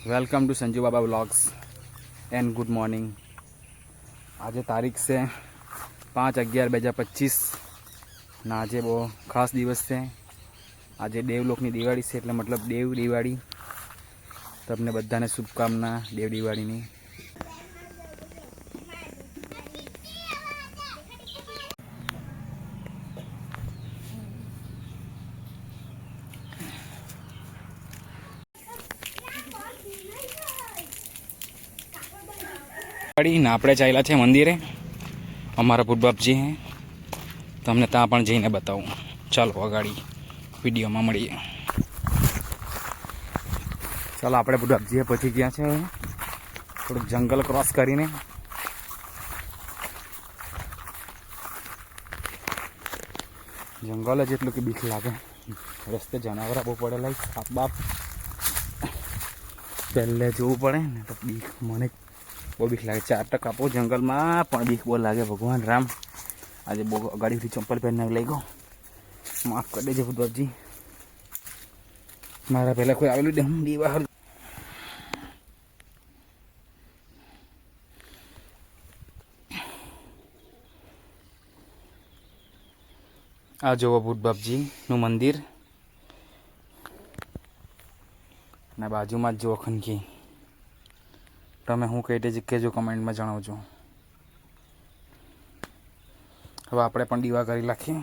Welcome to Sanju Baba vlogs and good morning. આજે તારીખ છે 5/11/2025 ના આજે બહુ ખાસ દિવસ છે। આજે દેવલોકની દિવાળી છે, એટલે મતલબ દેવ દિવાળી। તમને બધાને શુભકામના દેવ દિવાળીની। ને આપણે ચાલ્યા છે મંદિરે, અમારા ભૂટબાપજી હે, તમને ત્યાં પણ જઈને બતાવું। ચાલો અગાડી વિડીયોમાં મળીએ। ચાલો આપણે ભૂટબાપજીએ પહોંચી ગયા છે। થોડુંક જંગલ ક્રોસ કરીને જંગલ જ એટલું કે બીક લાગે। રસ્તે જનાવરા બહુ પડેલા, સાપ બાપ પહેલે જોવું પડે ને તો બીક મને બહુ બીક લાગે। 4 ટકા આપો જંગલમાં પણ બીક બહુ લાગે। ભગવાન રામ આજે બહુ અગાડીથી ચંપલ પહેરીને લઈ ગયો, માફ કરી દેજો ભૂટબાપજી। મારા પહેલાં કોઈ આવેલું દે હું દીવા હર આ જુઓ ભૂટબાપજીનું મંદિર, અને બાજુમાં જ જુઓ ખનકી। તમે હું કહી દે કહેજો, કમેન્ટમાં જણાવજો। હવે આપણે પણ દીવા કરી નાખીએ।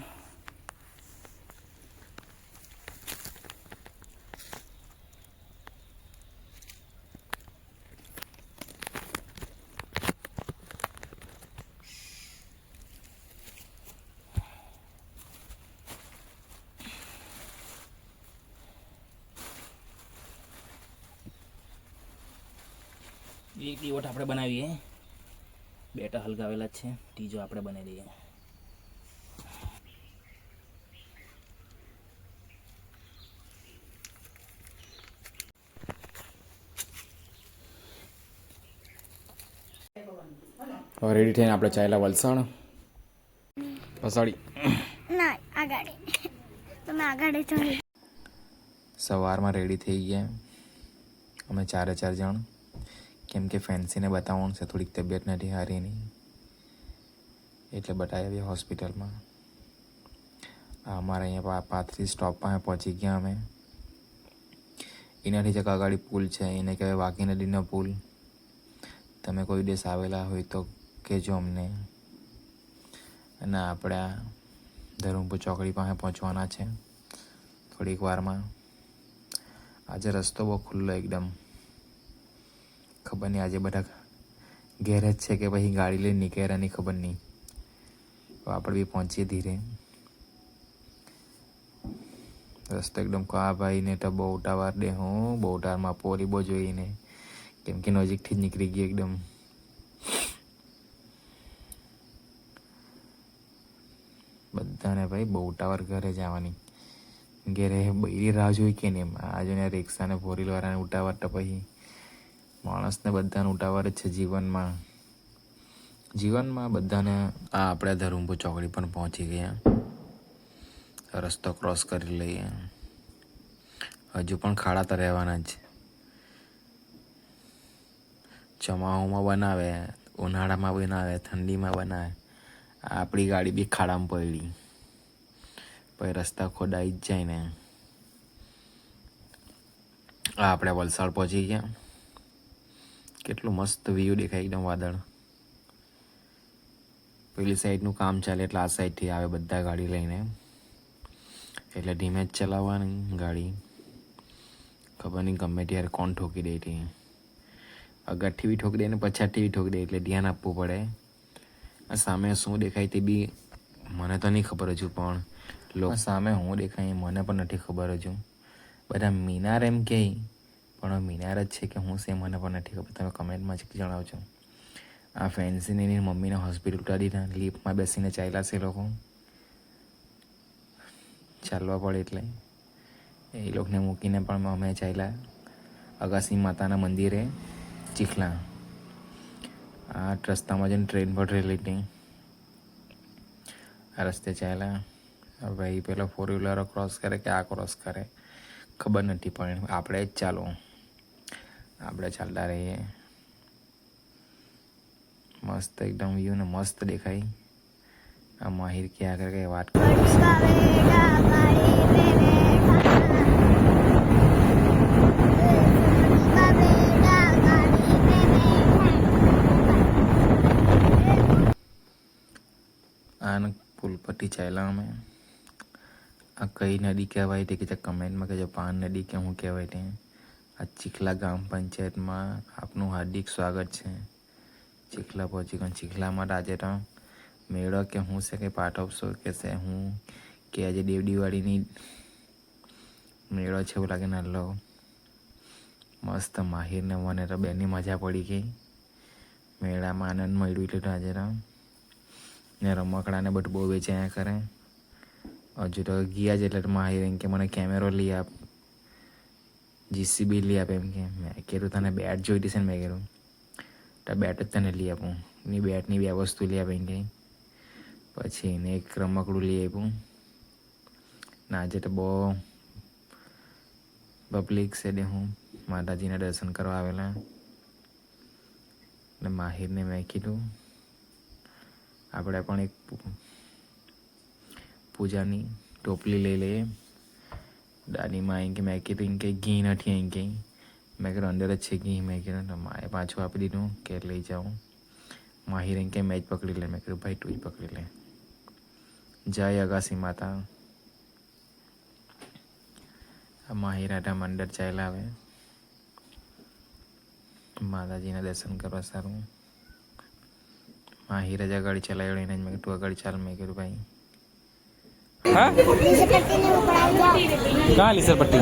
એક દીવટ આપણે બનાવીએ, 2ટા હલગાવેલા છે, ત્રીજો આપણે બનાવી દઈએ। હવે રેડી થઈને આપણે ચાલ્યા વલસાડ પસાડી ના આગળ તમે આગળ ચડી। સવારમાં રેડી થઈ ગયા અમે 4 જણ, કેમ કે ફેન્સીને બતાવવાનું છે, થોડીક તબિયત નથી સારી એની, એટલે બતાવી આવ્યા હોસ્પિટલમાં। અમારા અહીંયા પાથરી સ્ટોપ પાસે પહોંચી ગયા અમે। એનાથી જગ આગળ પુલ છે, એને કહેવાય વાઘી નદીનો પુલ। તમે કોઈ દિવસ આવેલા હોય તો કહેજો અમને। અને આપણે આ ધરમપુર ચોકડી પાસે પહોંચવાના છે થોડીક વારમાં। આજે રસ્તો બહુ ખુલ્લો એકદમ, ખબર નહીં આજે બધા ઘેર જ છે કે પછી ગાડી લઈને નીકળ્યાની ખબર નહીં। તો આપણે બી પહોંચીએ ધીરે। રસ્તો એકદમ કા ભાઈને તો બહુ ઉતાવળ દે હું, બહુ ઉતાવળમાં પોરી બહુ જોઈને, કેમ કે નજીકથી જ નીકળી ગઈ એકદમ। બધાને ભાઈ બહુ ઉતાવળ ઘરે જવાની, ઘેરે બૈરી રાહ જોઈ કે નહીં। આ જોઈને રિક્ષાને ફોરવ્હીલવાળાને ઉતાવળ તો પછી માણસને બધાને ઉતાવળ જ છે જીવનમાં બધાને। આ આપણે ધરમપુર ચોકડી પણ પહોંચી ગયા, રસ્તો ક્રોસ કરી લઈએ। હજુ પણ ખાડા તો રહેવાના જ, ચોમાસામાં બનાવે, ઉનાળામાં બનાવે, ઠંડીમાં બનાવે। આપણી ગાડી બી ખાડામાં પડી, પછી રસ્તા ખોદાઈ જ જાય ને। આપણે વલસાડ પહોંચી ગયા, કેટલું મસ્ત વ્યૂ દેખાય એકદમ વાદળ। પેલી સાઈડનું કામ ચાલે એટલે આ સાઈડથી આવે બધા ગાડી લઈને, એટલે ધીમે જ ચલાવવાની ગાડી। ખબર નહીં ગમે ત્યારે કોણ ઠોકી દે હતી, આગળથી બી ઠોકી દે ને પછાડથી બી ઠોકી દે, એટલે ધ્યાન આપવું પડે। આ સામે શું દેખાય તે બી મને તો નહીં ખબર હજુ, પણ લોકો સામે શું દેખાય મને પણ નથી ખબર હજુ। બધા મિનાર એમ કહે, પણ મિનાર જ છે કે હું છે મને પણ નથી ખબર, તમે કમેન્ટમાં જ જણાવજો। આ ફેન્સીને એની મમ્મીને હોસ્પિટલ ઉતારી દીધા, લિફ્ટમાં બેસીને ચાલ્યા છે લોકો, ચાલવા પડે એટલે એ લોકોને મૂકીને પણ અમે ચાલ્યા અગાસી માતાના મંદિરે ચીખલા। આ રસ્તામાં જઈને ટ્રેન પટરેલી હતી, આ રસ્તે ચાલ્યા। ભાઈ પેલો 4 વ્હીલરો ક્રોસ કરે કે આ ક્રોસ કરે ખબર નથી, પણ આપણે જ ચાલો। આપણે ચાલતા રહીએ. મસ્ત એકદમ વ્યૂ ને મસ્ત દેખાય. આ માહિર ક્યાં આગળ કઈ વાત કરે આને પુલ પરથી ચાલ્યા અમે. આ કઈ નદી કહેવાય તે કે કમેન્ટમાં કહેજો. પાન નદી કે શું કહેવાય તે. આ ચીખલા ગ્રામ પંચાયતમાં આપનું હાર્દિક સ્વાગત છે. ચીખલા પહોંચી ગયો. ચીખલામાં આજે તો મેળો કે હું છે કે પાટોત્સવ કે છે હું કે આજે દેવ દિવાળીની મેળો છે એવું લાગે નાલો. મસ્ત માહિરને મને તો બેની મજા પડી ગઈ. મેળામાં આનંદ મળ્યું એટલે આજે તો ને રમકડાને બધું બહુ વેચાયા કરે. હજુ તો ગયા જ એટલે માહિર એમ કે મને કેમેરો લઈ આપ, જીસીબી લઈ આપ એમ કે. મેં કીધું તને બેટ જોઈતી છે ને, મેં કીધું તો બેટ જ તને લઈ આપું. એની બેટની 2 વસ્તુ લઈ આપે એમ કે. પછી એને એક રમકડું લઈ આપ્યું. ને આજે તો બહુ પબ્લિક છે ને હું માતાજીના દર્શન કરવા આવેલા. ને માહિરને મેં કીધું આપણે પણ એક પૂજાની ટોપલી લઈ લઈએ. દાદીમાં એમ કે મેં કીધું એમ કે ઘી નથી એમ કે. મેં કીધું અંદર જ છે ઘી. મેં કીધું તો માએ પાછું આપી દીધું કે લઈ જાઉં. માહિર એમ કે મેં જ પકડી લે. મેં કીધું ભાઈ તું જ પકડી લે. જય અગાસી માતા. માહિર આટા મંડળ ચાલ્યા આવે માતાજીના દર્શન કરવા. સારું માહિર જ ગાડી ચલાવી લઈને મેં કીધું આગળ ચાલ. મેં કીધું ભાઈ હા कहाँ लीसर पट्टी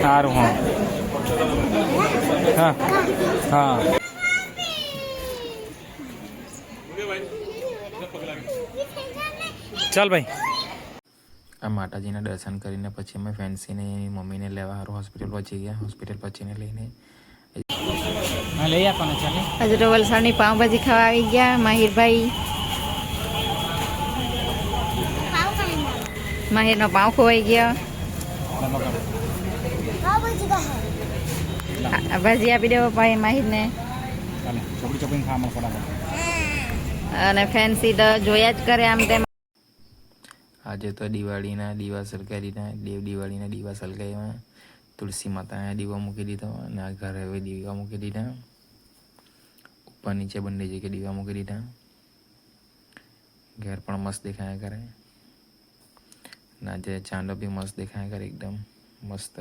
सारू हाँ हाँ हाँ चल भाई. આ માતાજીના દર્શન કરીને પછી અમે ફેન્સીને એની મમ્મીને લેવા સારું હોસ્પિટલ પહોંચી ગયા. હોસ્પિટલ પહોંચીને લઈને લઈ આપવાને ચાલે. હજુ તો વલસાડની પાઉંભાજી ખાવા આવી ગયા માહિરભાઈ. માહિરનો પાઉં ખોવાઈ ગયો. ભાજી આપી દેવો ભાઈ માહિરને. ચોકડી ચોકડી ખાવા ફટાફટ. અને ફેન્સી તો જોયા જ કરે આમ તેમ. આજે તો દિવાળીના દીવા સળગાવીના દેવ દિવાળીના દીવા સળગાવ્યા. તુલસી માતાના દીવા મૂકી દીધો અને આ ઘરે હવે દીવા મૂકી દીધા. ઉપર નીચે બંને જગ્યાએ દીવા મૂકી દીધા. ઘર પણ મસ્ત દેખાયા કરે. અને આજે ચાંદો બી મસ્ત દેખાયા કરે એકદમ મસ્ત.